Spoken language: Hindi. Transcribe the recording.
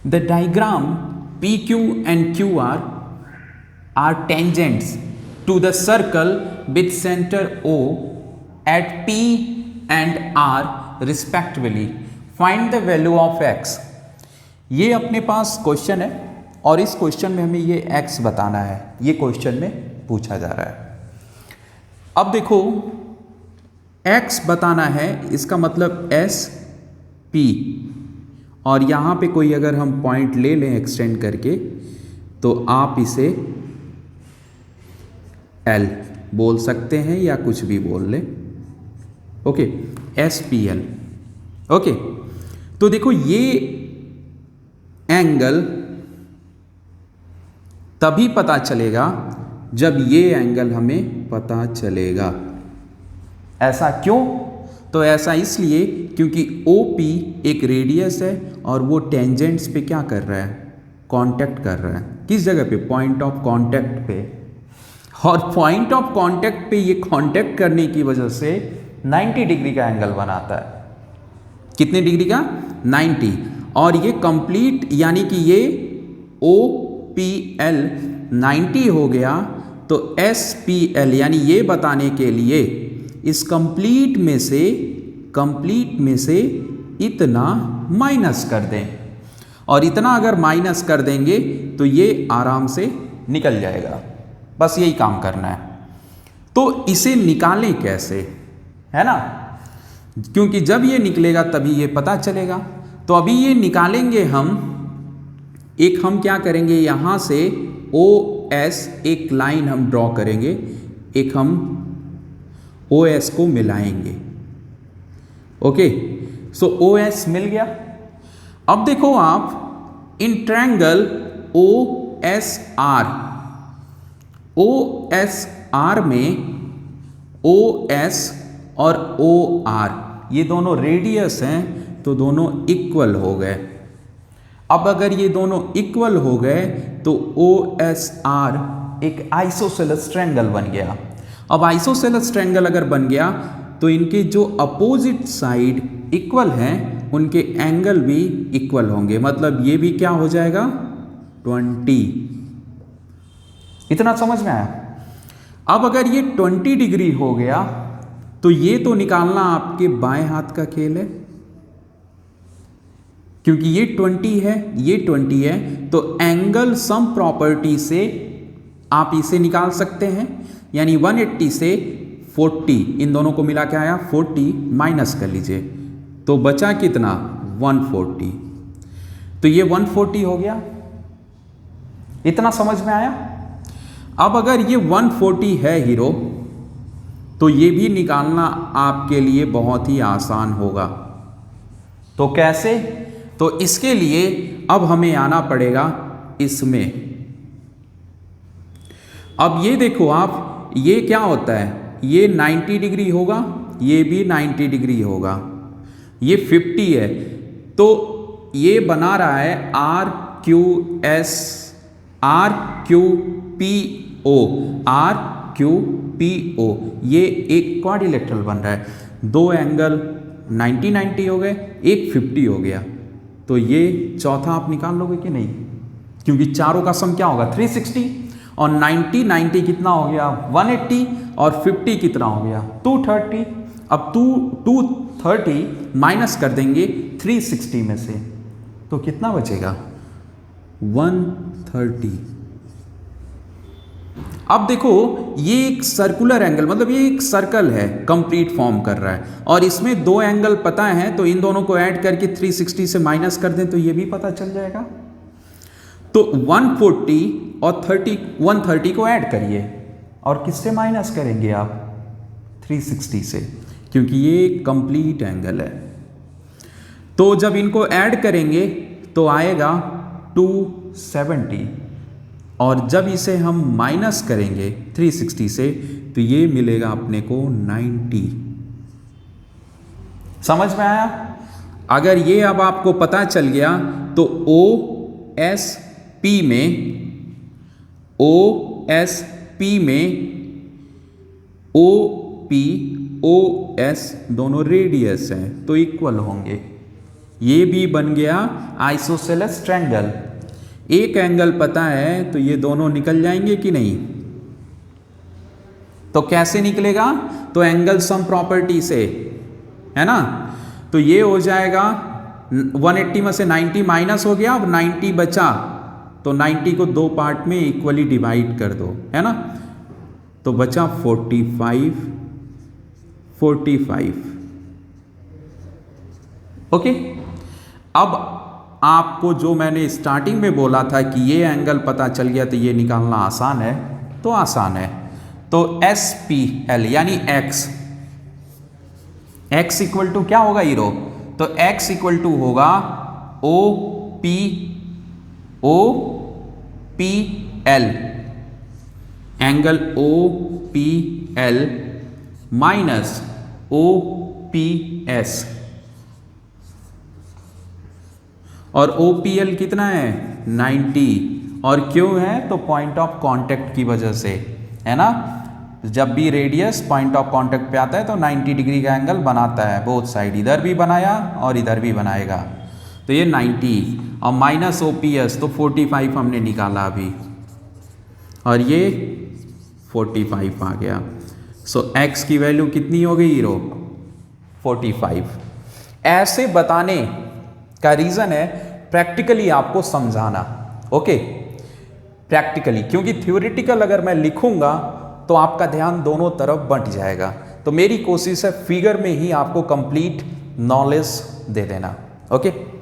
The diagram PQ and QR are tangents to the circle with center O at P and R respectively. Find the value of x. ये अपने पास क्वेश्चन है और इस क्वेश्चन में हमें ये x बताना है, ये क्वेश्चन में पूछा जा रहा है। अब देखो x बताना है, इसका मतलब S P, और यहाँ पे कोई अगर हम पॉइंट ले लें एक्सटेंड करके तो आप इसे L बोल सकते हैं या कुछ भी बोल लें। Okay, SPL। ओके, तो देखो ये एंगल तभी पता चलेगा जब ये एंगल हमें पता चलेगा। ऐसा क्यों? तो ऐसा इसलिए क्योंकि OP एक रेडियस है और वो टेंजेंट्स पे क्या कर रहा है, कांटेक्ट कर रहा है। किस जगह पे? पॉइंट ऑफ कांटेक्ट पे। और पॉइंट ऑफ कांटेक्ट पे ये कांटेक्ट करने की वजह से 90 डिग्री का एंगल बनाता है। कितने डिग्री का? 90। और ये कंप्लीट यानी कि ये OPL 90 हो गया, तो SPL यानी ये बताने के लिए इस कंप्लीट में से इतना माइनस कर दें, और इतना अगर माइनस कर देंगे तो ये आराम से निकल जाएगा। बस यही काम करना है। तो इसे निकालें कैसे, है ना? क्योंकि जब ये निकलेगा तभी ये पता चलेगा। तो अभी ये निकालेंगे हम क्या करेंगे, यहाँ से OS एक लाइन हम ड्रॉ करेंगे, एक हम OS को मिलाएंगे। ओके, सो OS मिल गया। अब देखो आप इन ट्रायंगल OSR में OS और OR ये दोनों रेडियस हैं, तो दोनों इक्वल हो गए। अब अगर ये दोनों इक्वल हो गए तो OSR एक आइसोसेलेस ट्रायंगल बन गया। अब आइसोसेलेस ट्रायंगल अगर बन गया तो इनके जो अपोजिट साइड इक्वल हैं, उनके एंगल भी इक्वल होंगे। मतलब ये भी क्या हो जाएगा, 20। इतना समझ में आया? अब अगर ये 20 डिग्री हो गया तो ये तो निकालना आपके बाएं हाथ का खेल है, क्योंकि ये 20 है, ये 20 है, तो एंगल सम प्रॉपर्टी से आप इसे निकाल सकते हैं। यानी 180 से 40, इन दोनों को मिला के आया 40, माइनस कर लीजिए तो बचा कितना, 140। तो ये 140 हो गया। इतना समझ में आया? अब अगर ये 140 है हीरो, तो ये भी निकालना आपके लिए बहुत ही आसान होगा। तो कैसे? तो इसके लिए अब हमें आना पड़ेगा इसमें। अब ये देखो आप, ये क्या होता है, ये 90 डिग्री होगा, ये भी 90 डिग्री होगा, ये 50 है, तो ये बना रहा है RQPO। ये एक क्वाड्रिलेटरल बन रहा है। दो एंगल 90-90 हो गए, एक 50 हो गया, तो ये चौथा आप निकाल लोगे कि नहीं? क्योंकि चारों का सम क्या होगा, 360, और 90 कितना हो गया, 180, और 50 कितना हो गया, 230। अब 230 माइनस कर देंगे 360 में से, तो कितना बचेगा, 130। अब देखो ये एक सर्कुलर एंगल, मतलब ये एक सर्कल है, कंप्लीट फॉर्म कर रहा है, और इसमें दो एंगल पता है, तो इन दोनों को ऐड करके 360 से माइनस कर दें तो ये भी पता चल जाएगा। तो 140 और 130 को ऐड करिए, और किससे माइनस करेंगे आप, 360 से, क्योंकि ये कंप्लीट एंगल है। तो जब इनको ऐड करेंगे तो आएगा 270, और जब इसे हम माइनस करेंगे 360 से तो ये मिलेगा अपने को 90। समझ में आया? अगर ये अब आपको पता चल गया तो OSP में OP OS दोनों रेडियस हैं, तो इक्वल होंगे। ये भी बन गया आइसोसेलेस ट्रायंगल। एक एंगल पता है तो ये दोनों निकल जाएंगे कि नहीं? तो कैसे निकलेगा? तो एंगल सम प्रॉपर्टी से, है ना। तो ये हो जाएगा 180 में से 90 माइनस हो गया, अब 90 बचा, तो 90 को दो पार्ट में इक्वली डिवाइड कर दो, है ना। तो बचा 45 45। ओके, अब आपको जो मैंने स्टार्टिंग में बोला था कि ये एंगल पता चल गया तो ये निकालना आसान है, तो आसान है। तो SPL यानी x इक्वल टू क्या होगा हीरो? तो x इक्वल टू होगा OPL, angle OPL minus OPS, और OPL कितना है? 90। और क्यों है? तो पॉइंट ऑफ कांटेक्ट की वजह से, है ना। जब भी रेडियस पॉइंट ऑफ कांटेक्ट पे आता है तो 90 डिग्री का एंगल बनाता है, बोथ साइड, इधर भी बनाया और इधर भी बनाएगा। तो ये 90 और माइनस OPS, तो 45 हमने निकाला अभी, और ये 45 आ गया। सो x की वैल्यू कितनी हो गई हीरो? 45। ऐसे बताने का रीजन है प्रैक्टिकली आपको समझाना। ओके, प्रैक्टिकली, क्योंकि थ्योरेटिकल अगर मैं लिखूंगा तो आपका ध्यान दोनों तरफ बंट जाएगा। तो मेरी कोशिश है फिगर में ही आपको कंप्लीट नॉलेज दे देना। ओके।